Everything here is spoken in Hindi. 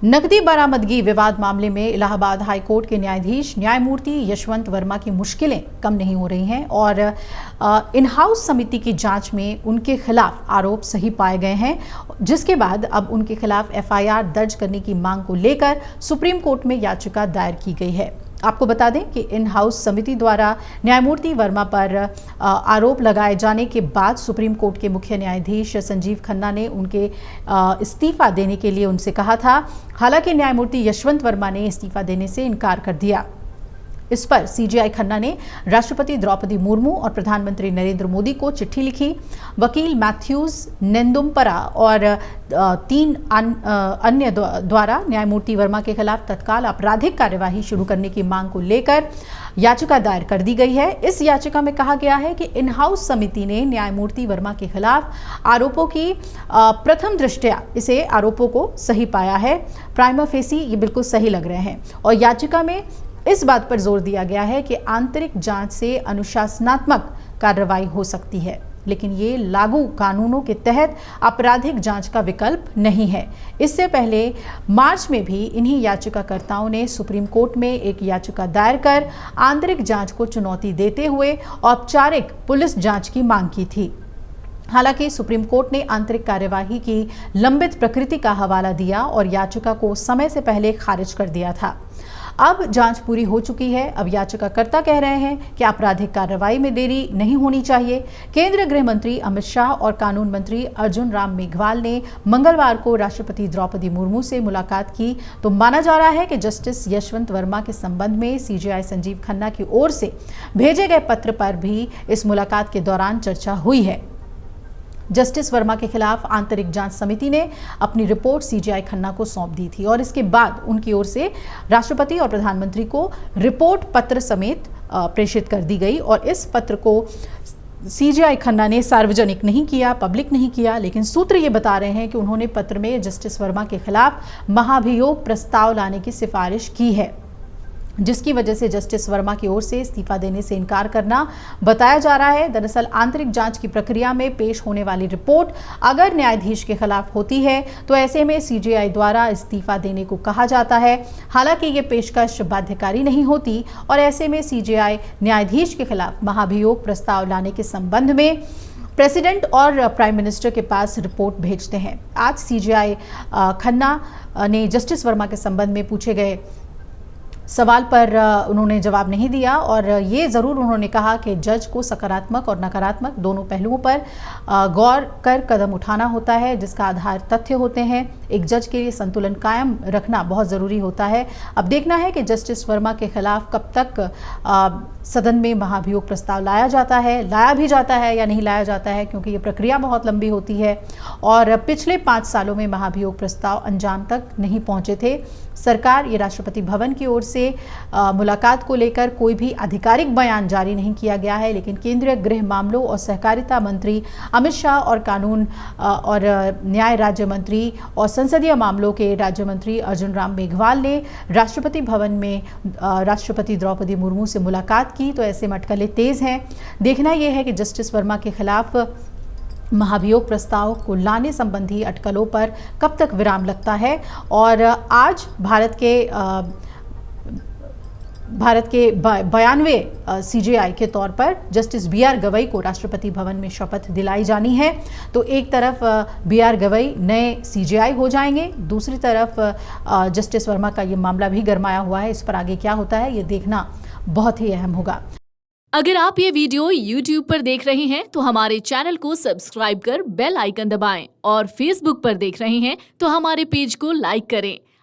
नकदी बरामदगी विवाद मामले में इलाहाबाद हाई कोर्ट के न्यायाधीश न्यायमूर्ति यशवंत वर्मा की मुश्किलें कम नहीं हो रही हैं और इन हाउस समिति की जांच में उनके खिलाफ आरोप सही पाए गए हैं, जिसके बाद अब उनके खिलाफ एफआईआर दर्ज करने की मांग को लेकर सुप्रीम कोर्ट में याचिका दायर की गई है। आपको बता दें कि इन हाउस समिति द्वारा न्यायमूर्ति वर्मा पर आरोप लगाए जाने के बाद सुप्रीम कोर्ट के मुख्य न्यायाधीश संजीव खन्ना ने उनके इस्तीफा देने के लिए उनसे कहा था। हालांकि न्यायमूर्ति यशवंत वर्मा ने इस्तीफा देने से इनकार कर दिया। इस पर सीजेआई खन्ना ने राष्ट्रपति द्रौपदी मुर्मू और प्रधानमंत्री नरेंद्र मोदी को चिट्ठी लिखी। वकील मैथ्यूज नेंदुमपरा और 3 अन्य द्वारा न्यायमूर्ति वर्मा के खिलाफ तत्काल आपराधिक कार्यवाही शुरू करने की मांग को लेकर याचिका दायर कर दी गई है। इस याचिका में कहा गया है कि इन हाउस समिति ने न्यायमूर्ति वर्मा के खिलाफ आरोपों की प्रथम दृष्टया इसे आरोपों को सही पाया है। प्राइमा फेसी ये बिल्कुल सही लग रहे हैं और याचिका में इस बात पर जोर दिया गया है कि आंतरिक जांच से अनुशासनात्मक कार्रवाई हो सकती है, लेकिन ये लागू कानूनों के तहत आपराधिक जांच का विकल्प नहीं है। इससे पहले मार्च में भी इन्हीं याचिकाकर्ताओं ने सुप्रीम कोर्ट में एक याचिका दायर कर आंतरिक जांच को चुनौती देते हुए औपचारिक पुलिस जांच की मांग की थी। हालांकि सुप्रीम कोर्ट ने आंतरिक कार्यवाही की लंबित प्रकृति का हवाला दिया और याचिका को समय से पहले खारिज कर दिया था। अब जांच पूरी हो चुकी है। अब याचिकाकर्ता कह रहे हैं कि आपराधिक कार्रवाई में देरी नहीं होनी चाहिए। केंद्रीय गृह मंत्री अमित शाह और कानून मंत्री अर्जुन राम मेघवाल ने मंगलवार को राष्ट्रपति द्रौपदी मुर्मू से मुलाकात की, तो माना जा रहा है कि जस्टिस यशवंत वर्मा के संबंध में सीजेआई संजीव खन्ना की ओर से भेजे गए पत्र पर भी इस मुलाकात के दौरान चर्चा हुई है। जस्टिस वर्मा के खिलाफ आंतरिक जांच समिति ने अपनी रिपोर्ट सीजेआई खन्ना को सौंप दी थी और इसके बाद उनकी ओर से राष्ट्रपति और प्रधानमंत्री को रिपोर्ट पत्र समेत प्रेषित कर दी गई और इस पत्र को सीजेआई खन्ना ने सार्वजनिक नहीं किया, पब्लिक नहीं किया, लेकिन सूत्र ये बता रहे हैं कि उन्होंने पत्र में जस्टिस वर्मा के खिलाफ महाभियोग प्रस्ताव लाने की सिफारिश की है, जिसकी वजह से जस्टिस वर्मा की ओर से इस्तीफा देने से इनकार करना बताया जा रहा है। दरअसल आंतरिक जांच की प्रक्रिया में पेश होने वाली रिपोर्ट अगर न्यायाधीश के खिलाफ होती है तो ऐसे में सीजेआई द्वारा इस्तीफा देने को कहा जाता है। हालांकि ये पेशकश बाध्यकारी नहीं होती और ऐसे में सीजेआई न्यायाधीश के खिलाफ महाभियोग प्रस्ताव लाने के संबंध में प्रेसिडेंट और प्राइम मिनिस्टर के पास रिपोर्ट भेजते हैं। आज सीजेआई खन्ना ने जस्टिस वर्मा के संबंध में पूछे गए सवाल पर उन्होंने जवाब नहीं दिया और ये ज़रूर उन्होंने कहा कि जज को सकारात्मक और नकारात्मक दोनों पहलुओं पर गौर कर कदम उठाना होता है, जिसका आधार तथ्य होते हैं। एक जज के लिए संतुलन कायम रखना बहुत ज़रूरी होता है। अब देखना है कि जस्टिस वर्मा के खिलाफ कब तक सदन में महाभियोग प्रस्ताव लाया भी जाता है या नहीं लाया जाता है, क्योंकि ये प्रक्रिया बहुत लंबी होती है और पिछले 5 सालों में महाभियोग प्रस्ताव अंजाम तक नहीं पहुँचे थे। सरकार ये राष्ट्रपति भवन की ओर से मुलाकात को लेकर कोई भी आधिकारिक बयान जारी नहीं किया गया है, लेकिन केंद्रीय गृह मामलों और सहकारिता मंत्री अमित शाह और कानून और न्याय राज्य मंत्री और संसदीय मामलों के राज्य मंत्री अर्जुन राम मेघवाल ने राष्ट्रपति भवन में राष्ट्रपति द्रौपदी मुर्मू से मुलाकात की, तो ऐसे में अटकलें तेज हैं। देखना यह है कि जस्टिस वर्मा के खिलाफ महाभियोग प्रस्ताव को लाने संबंधी अटकलों पर कब तक विराम लगता है। और आज भारत के 92वें सीजेआई के तौर पर जस्टिस बीआर गवई को राष्ट्रपति भवन में शपथ दिलाई जानी है। तो एक तरफ बीआर गवई नए सीजेआई हो जाएंगे, दूसरी तरफ जस्टिस वर्मा का ये मामला भी गरमाया हुआ है। इस पर आगे क्या होता है ये देखना बहुत ही अहम होगा। अगर आप ये वीडियो YouTube पर देख रहे हैं तो हमारे चैनल को सब्सक्राइब कर बेल आइकन दबाएं और Facebook पर देख रहे हैं तो हमारे पेज को लाइक करें।